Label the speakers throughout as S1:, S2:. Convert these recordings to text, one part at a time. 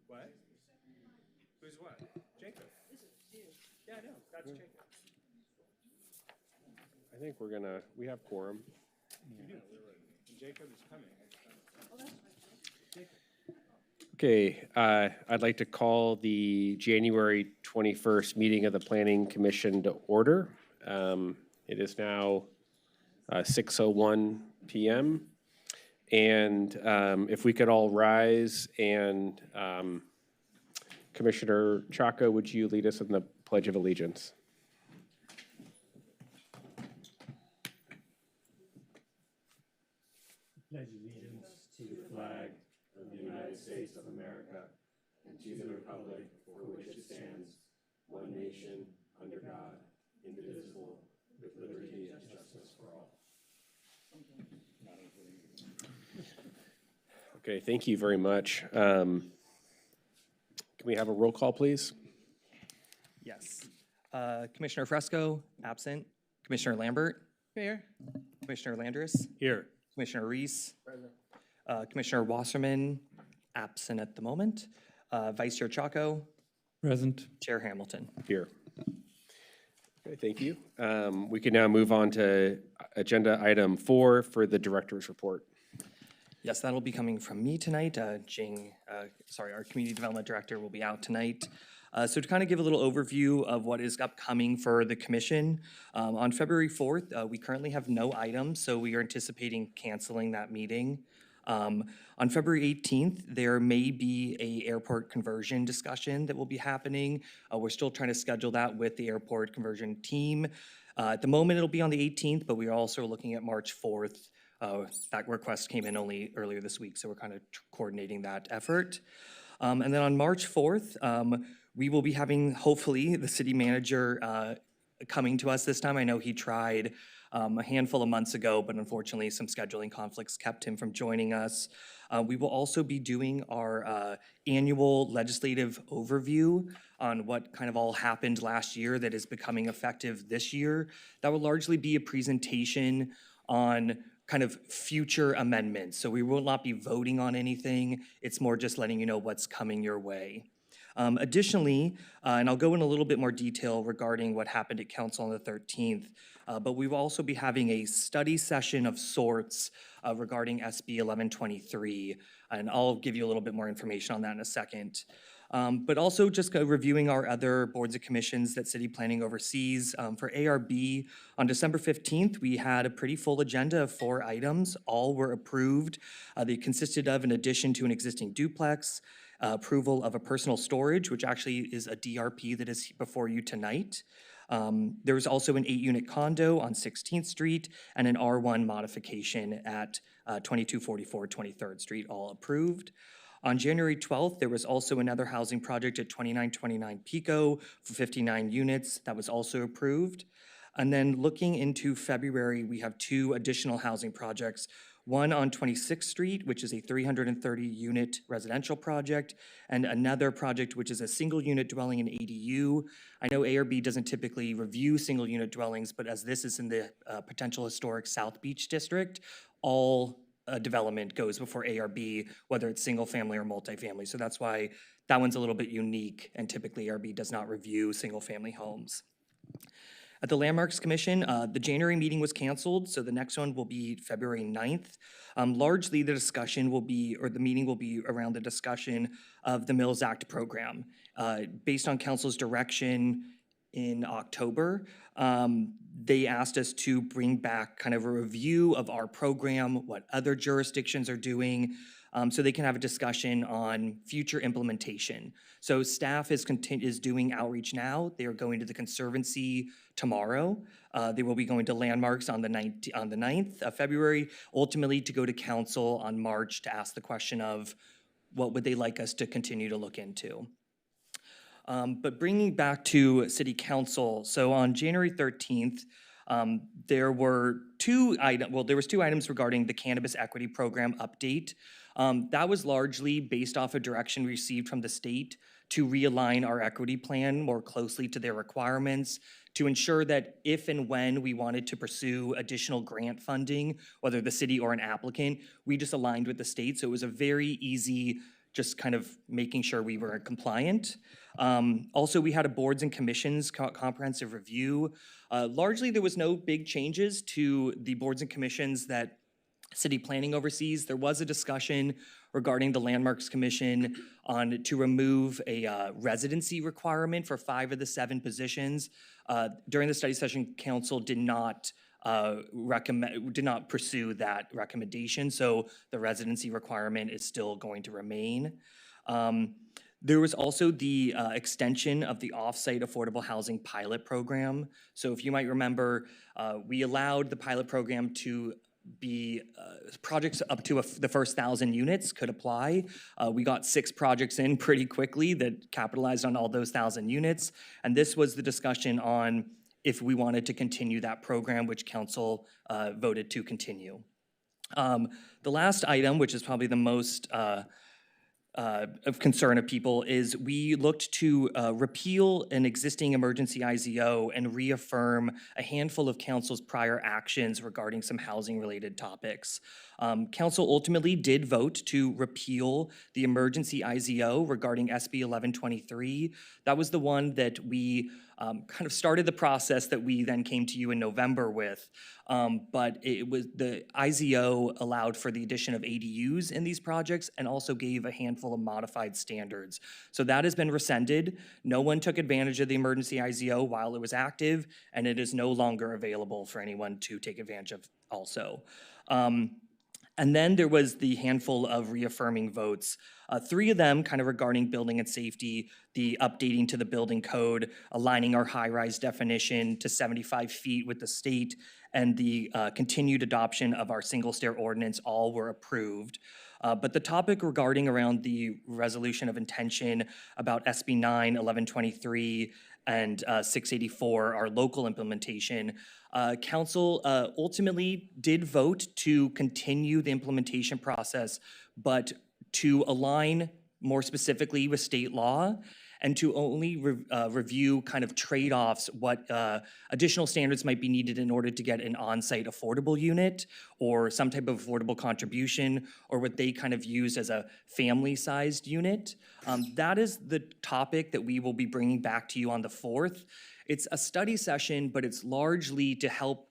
S1: What? Who's what? Jacob. Yeah, I know. That's Jacob.
S2: I think we have quorum.
S1: You do. Jacob is coming.
S2: Okay, I'd like to call the January 21st meeting of the Planning Commission to order. It is now 6:01 p.m. And if we could all rise, and Commissioner Chaka, would you lead us in the Pledge of Allegiance?
S3: Pledge allegiance to the flag of the United States of America and to the republic for which it stands, one nation, under God, indivisible, with liberty and justice for all.
S2: Okay, thank you very much. Can we have a roll call, please?
S4: Yes. Commissioner Fresco, absent. Commissioner Lambert. Here. Commissioner Landris.
S1: Here.
S4: Commissioner Reese. Commissioner Wasserman, absent at the moment. Vice Chair Chaco.
S3: Present.
S4: Chair Hamilton.
S2: Here. Okay, thank you. We can now move on to agenda item 4 for the director's report.
S4: Yes, that'll be coming from me tonight. Our Community Development Director will be out tonight. So to kind of give a little overview of what is upcoming for the commission, on February 4th, we currently have no items, so we are anticipating canceling that meeting. On February 18th, there may be a airport conversion discussion that will be happening. We're still trying to schedule that with the airport conversion team. At the moment, it'll be on the 18th, but we are also looking at March 4th. That request came in only earlier this week, so we're kind of coordinating that effort. And then on March 4th, we will be having, hopefully, the city manager coming to us this time. I know he tried a handful of months ago, but unfortunately some scheduling conflicts kept him from joining us. We will also be doing our annual legislative overview on what kind of all happened last year that is becoming effective this year. That will largely be a presentation on kind of future amendments. So we will not be voting on anything. It's more just letting you know what's coming your way. Additionally, and I'll go in a little bit more detail regarding what happened at council on the 13th, but we will also be having a study session of sorts regarding SB 1123, and I'll give you a little bit more information on that in a second. But also just reviewing our other boards and commissions that city planning oversees. For ARB, on December 15th, we had a pretty full agenda of 4 items. All were approved. They consisted of an addition to an existing duplex, approval of a personal storage, which actually is a DRP that is before you tonight. There was also an 8-unit condo on 16th Street and an R1 modification at 2244 23rd Street, all approved. On January 12th, there was also another housing project at 2929 Pico for 59 units that was also approved. And then looking into February, we have 2 additional housing projects. One on 26th Street, which is a 330-unit residential project, and another project which is a single-unit dwelling in ADU. I know ARB doesn't typically review single-unit dwellings, but as this is in the potential historic South Beach District, all development goes before ARB, whether it's single-family or multifamily. So that's why that one's a little bit unique, and typically ARB does not review single-family homes. At the Landmarks Commission, the January meeting was canceled, so the next one will be February 9th. Largely, the discussion will be, or the meeting will be around the discussion of the Mills Act program. Based on council's direction in October, they asked us to bring back kind of a review of our program, what other jurisdictions are doing, so they can have a discussion on future implementation. So staff is doing outreach now. They are going to the Conservancy tomorrow. They will be going to Landmarks on the 9th of February, ultimately to go to council on March to ask the question of what would they like us to continue to look into. But bringing back to City Council, so on January 13th, there were 2 items regarding the Cannabis Equity Program update. That was largely based off a direction received from the state to realign our equity plan more closely to their requirements, to ensure that if and when we wanted to pursue additional grant funding, whether the city or an applicant, we just aligned with the state. So it was a very easy just kind of making sure we were compliant. Also, we had a boards and commissions comprehensive review. Largely, there was no big changes to the boards and commissions that city planning oversees. There was a discussion regarding the Landmarks Commission to remove a residency requirement for 5 of the 7 positions. During the study session, council did not pursue that recommendation, so the residency requirement is still going to remain. There was also the extension of the off-site affordable housing pilot program. So if you might remember, we allowed the pilot program to be projects up to the first 1,000 units could apply. We got 6 projects in pretty quickly that capitalized on all those 1,000 units. And this was the discussion on if we wanted to continue that program, which council voted to continue. The last item, which is probably the most of concern of people, is we looked to repeal an existing emergency IZO and reaffirm a handful of council's prior actions regarding some housing-related topics. Council ultimately did vote to repeal the emergency IZO regarding SB 1123. That was the one that we kind of started the process that we then came to you in November with. But it was the IZO allowed for the addition of ADUs in these projects and also gave a handful of modified standards. So that has been rescinded. No one took advantage of the emergency IZO while it was active, and it is no longer available for anyone to take advantage of also. And then there was the handful of reaffirming votes, 3 of them kind of regarding building and safety, the updating to the building code, aligning our high-rise definition to 75 feet with the state, and the continued adoption of our single-stair ordinance all were approved. But the topic regarding around the resolution of intention about SB 9, 1123, and 684, our local implementation, council ultimately did vote to continue the implementation process, but to align more specifically with state law and to only review kind of trade-offs, what additional standards might be needed in order to get an on-site affordable unit or some type of affordable contribution or what they kind of use as a family-sized unit. That is the topic that we will be bringing back to you on the 4th. It's a study session, but it's largely to help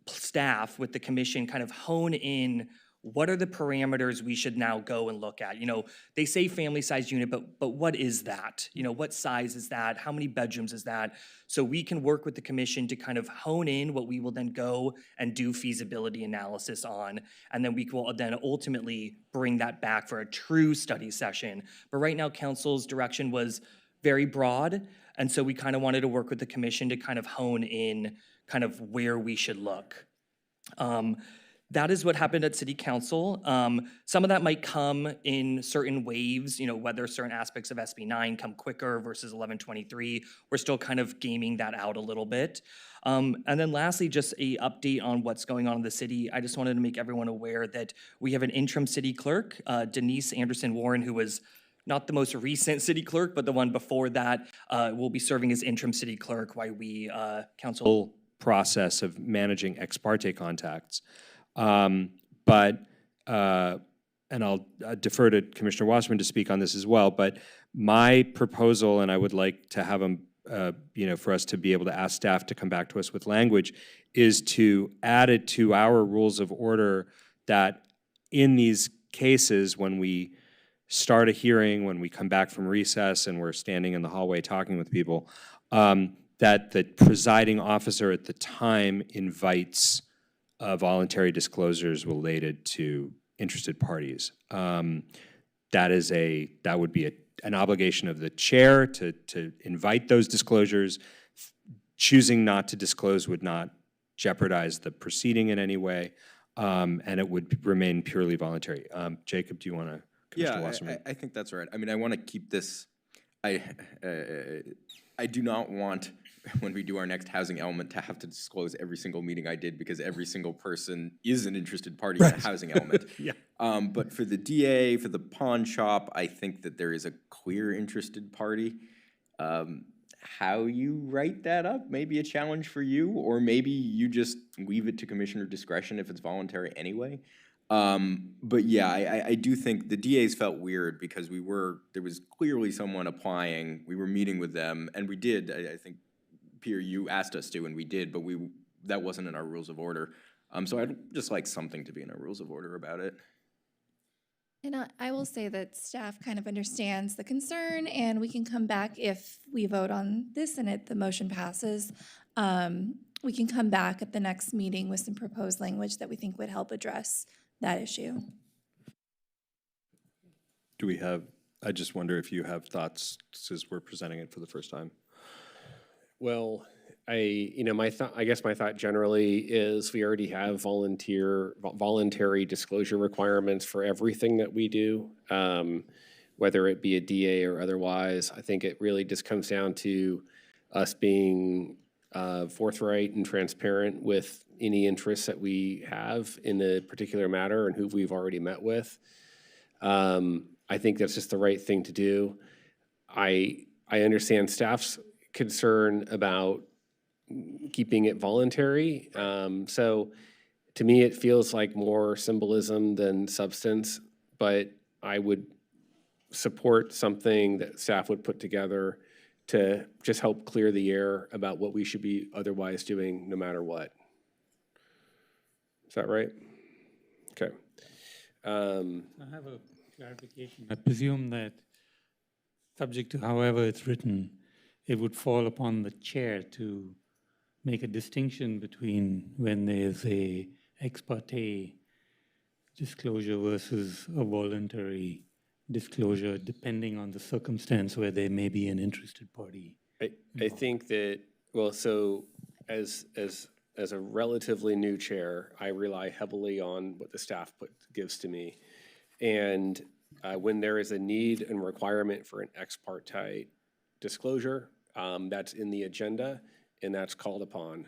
S4: staff with the commission kind of hone in what are the parameters we should now go and look at. You know, they say family-sized unit, but what is that? You know, what size is that? How many bedrooms is that? So we can work with the commission to kind of hone in what we will then go and do feasibility analysis on, and then we will then ultimately bring that back for a true study session. But right now, council's direction was very broad, and so we kind of wanted to work with the commission to kind of hone in kind of where we should look. That is what happened at City Council. Some of that might come in certain waves, you know, whether certain aspects of SB 9 come quicker versus 1123. We're still kind of gaming that out a little bit. And then lastly, just a update on what's going on in the city. I just wanted to make everyone aware that we have an interim city clerk, Denise Anderson Warren, who was not the most recent city clerk, but the one before that, will be serving as interim city clerk while we council
S2: Process of managing ex parte contacts. And I'll defer to Commissioner Wasserman to speak on this as well, but my proposal, and I would like to have them, for us to be able to ask staff to come back to us with language, is to add it to our rules of order that in these cases, when we start a hearing, when we come back from recess and we're standing in the hallway talking with people, that the presiding officer at the time invites voluntary disclosures related to interested parties. That would be an obligation of the chair to invite those disclosures. Choosing not to disclose would not jeopardize the proceeding in any way, and it would remain purely voluntary. Jacob, do you want to?
S3: Yeah, I think that's right. I mean, I want to keep this. I do not want, when we do our next housing element, to have to disclose every single meeting I did because every single person is an interested party in a housing element.
S2: Yeah.
S3: But for the DA, for the pawn shop, I think that there is a clear interested party. How you write that up may be a challenge for you, or maybe you just leave it to commissioner discretion if it's voluntary anyway.
S5: But yeah, I do think the DAs felt weird because there was clearly someone applying, we were meeting with them, and we did, I think, Peter, you asked us to, and we did, but that wasn't in our rules of order. So I'd just like something to be in our rules of order about it.
S6: And I will say that staff kind of understands the concern, and we can come back if we vote on this and the motion passes. We can come back at the next meeting with some proposed language that we think would help address that issue.
S3: Do we have, I just wonder if you have thoughts since we're presenting it for the first time.
S2: Well, I guess my thought generally is we already have voluntary disclosure requirements for everything that we do, whether it be a DA or otherwise. I think it really just comes down to us being forthright and transparent with any interests that we have in a particular matter and who we've already met with. I think that's just the right thing to do. I understand staff's concern about keeping it voluntary. So to me, it feels like more symbolism than substance, but I would support something that staff would put together to just help clear the air about what we should be otherwise doing no matter what. Is that right? Okay.
S7: I have a clarification. I presume that, subject to however it's written, it would fall upon the chair to make a distinction between when there's a ex parte disclosure versus a voluntary disclosure, depending on the circumstance where there may be an interested party.
S2: I think that, well, so as a relatively new chair, I rely heavily on what the staff gives to me. And when there is a need and requirement for an ex parte disclosure, that's in the agenda and that's called upon.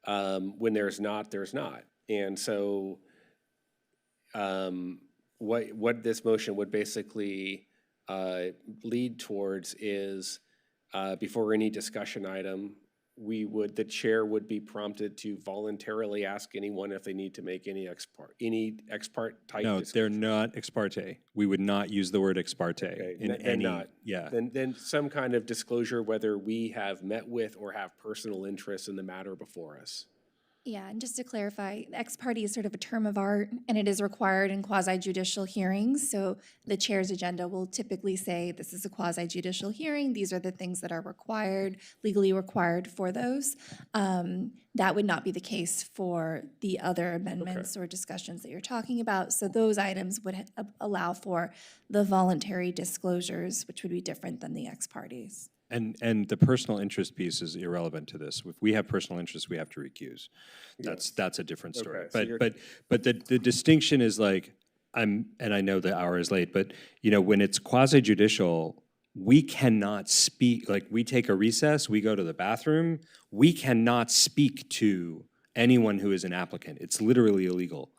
S2: When there's not, there's not. And so what this motion would basically lead towards is before any discussion item, the chair would be prompted to voluntarily ask anyone if they need to make any ex parte type.
S3: No,
S2: disclosure.
S3: they're not ex parte. We would not use the word ex parte in
S2: Then
S3: any.
S2: not.
S3: Yeah.
S2: Then some kind of disclosure whether we have met with or have personal interest in the matter before us.
S6: Yeah, and just to clarify, ex parte is sort of a term of art, and it is required in quasi-judicial hearings. So the chair's agenda will typically say, this is a quasi-judicial hearing. These are the things that are required, legally required for those. That would not be the case for the other amendments or discussions that you're talking about. So those items would allow for the voluntary disclosures, which would be different than the ex partes.
S3: And the personal interest piece is irrelevant to this. If we have personal interest, we have to recuse. That's a different story.
S2: Okay, so
S3: But the distinction is like, and I know the hour is late, but when it's quasi judicial, we cannot speak. Like, we take a recess, we go to the bathroom, we cannot speak to anyone who is an applicant. It's literally illegal.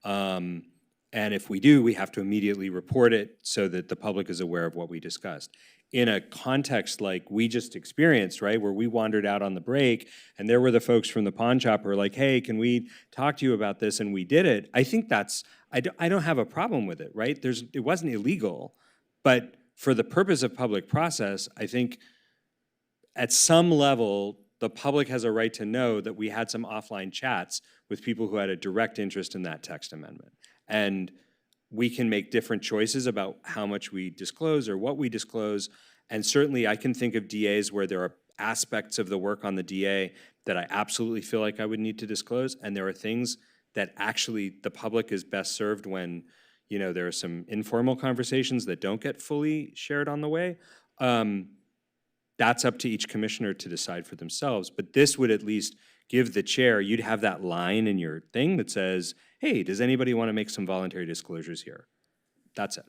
S3: And if we do, we have to immediately report it so that the public is aware of what we discussed. In a context like we just experienced, right, where we wandered out on the break and there were the folks from the pawn shop who were like, hey, can we talk to you about this? And we did it. I think I don't have a problem with it, right? It wasn't illegal, but for the purpose of public process, I think at some level, the public has a right to know that we had some offline chats with people who had a direct interest in that text amendment. And we can make different choices about how much we disclose or what we disclose. And certainly I can think of DAs where there are aspects of the work on the DA that I absolutely feel like I would need to disclose. And there are things that actually the public is best served when, there are some informal conversations that don't get fully shared on the way. That's up to each commissioner to decide for themselves. But this would at least give the chair, you'd have that line in your thing that says, hey, does anybody want to make some voluntary disclosures here? That's it.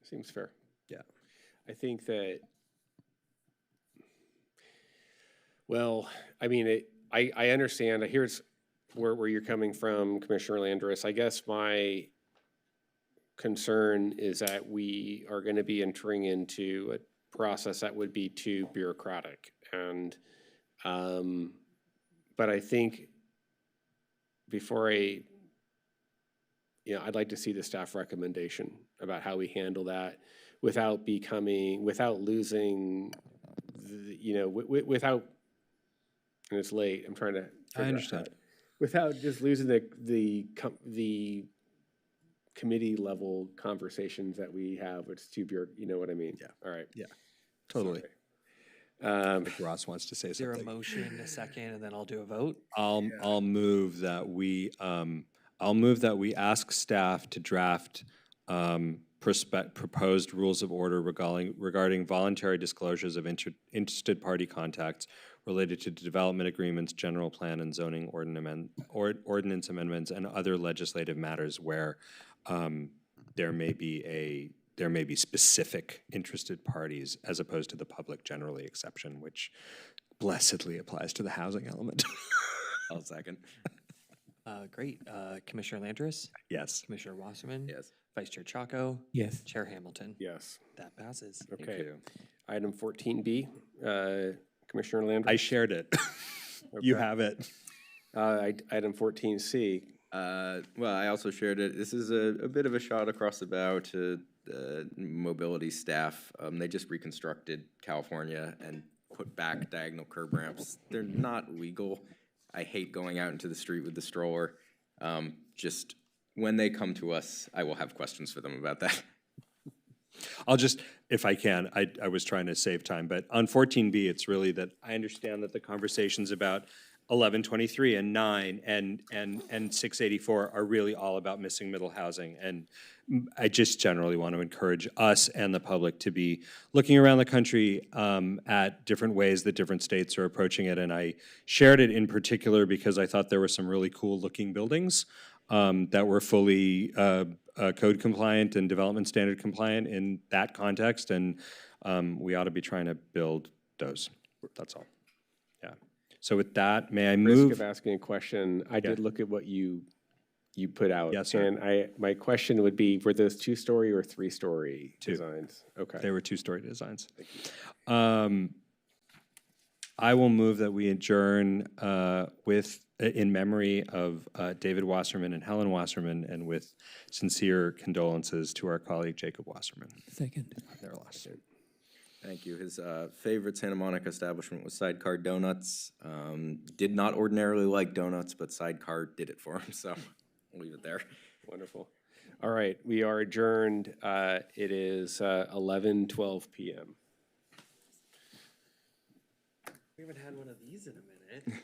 S2: Seems fair.
S3: Yeah.
S2: I think that, well, I mean, I understand. Here's where you're coming from, Commissioner Landris. I guess my concern is that we are going to be entering into a process that would be too bureaucratic. And, but I think before I you know, I'd like to see the staff recommendation about how we handle that without becoming, without losing, you know, without, and it's late, I'm trying to. figure out
S3: understand.
S2: how- Without just losing the committee level conversations that we have, it's too you know what I mean?
S3: Yeah.
S2: All right.
S3: Totally.
S2: Sorry.
S3: Ross wants to say
S4: Is there a
S3: something.
S4: motion, a second, and then I'll do a vote?
S3: I'll move that we ask staff to draft proposed rules of order regarding voluntary disclosures of interested party contacts related to development agreements, general plan and zoning ordinance amendments, and other legislative matters where there may be specific interested parties as opposed to the public generally exception, which blessedly applies to the housing element.
S5: I'll second.
S4: Great. Commissioner Landris,
S3: Yes.
S4: Commissioner Wasserman.
S5: Yes.
S4: Vice Chair Chaco.
S7: Yes.
S4: Chair Hamilton.
S2: Yes.
S4: That passes.
S2: Okay. Item 14B, Commissioner Landry.
S3: I shared it. You
S2: Okay.
S3: have it.
S2: Item 14C,
S5: Well, I also shared it. This is a bit of a shot across the bow to mobility staff. They just reconstructed California and put back diagonal curb ramps. They're not legal. I hate going out into the street with the stroller. Just when they come to us, I will have questions for them about that.
S3: I'll just, if I can, I was trying to save time, but on 14B, it's really that I understand that the conversations about 1123 and 9 and 684 are really all about missing middle housing. And I just generally want to encourage us and the public to be looking around the country at different ways that different states are approaching it. And I shared it in particular because I thought there were some really cool looking buildings that were fully code compliant and development standard compliant in that context. And we ought to be trying to build those. That's all. Yeah. So with that, may I
S2: risk
S3: move?
S2: of asking a question, I did look at what you put out.
S3: Yes, sir.
S2: And my question would be, were those 2-story or 3-story
S3: Two.
S2: designs? Okay.
S3: They were two-story designs. I will move that we adjourn in memory of David Wasserman and Helen Wasserman, and with sincere condolences to our colleague Jacob Wasserman.
S7: Second.
S3: Their loss.
S5: Thank you. His favorite Santa Monica establishment was Sidecar Donuts. Did not ordinarily like donuts, but Sidecar did it for him, so I'll leave it there.
S2: Wonderful. All right, we are adjourned. It is 11:12 p.m.
S4: We haven't had one of these in a minute.